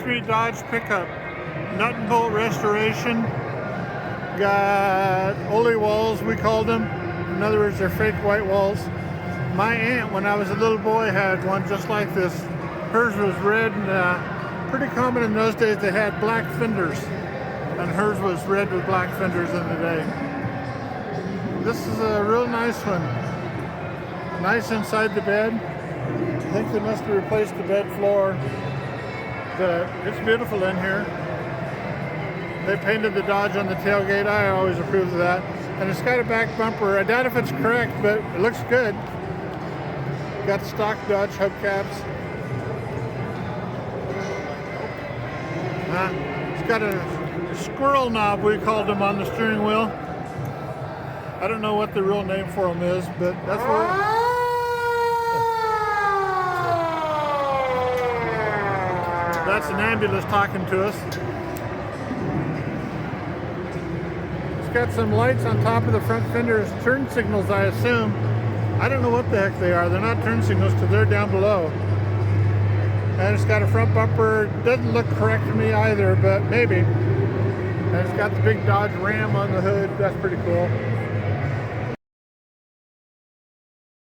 '63 Dodge pickup, nut and bolt restoration. Got Ole walls, we called them. In other words, they're fake white walls. My aunt, when I was a little boy, had one just like this. Hers was red, and pretty common in those days. They had black fenders, and hers was red with black fenders in the day. This is a real nice one. Nice inside the bed. I think they must have replaced the bed floor, but it's beautiful in here. They painted the Dodge on the tailgate. I always approve of that. And it's got a back bumper. I doubt if it's correct, but it looks good. Got stock Dodge hubcaps. It's got a squirrel knob, we called them, on the steering wheel. I don't know what the real name for them is, but that's what. That's an ambulance talking to us. It's got some lights on top of the front fenders, turn signals, I assume. I don't know what the heck they are. They're not turn signals because they're down below. And it's got a front bumper. Doesn't look correct to me either, but maybe. And it's got the big Dodge Ram on the hood. That's pretty cool.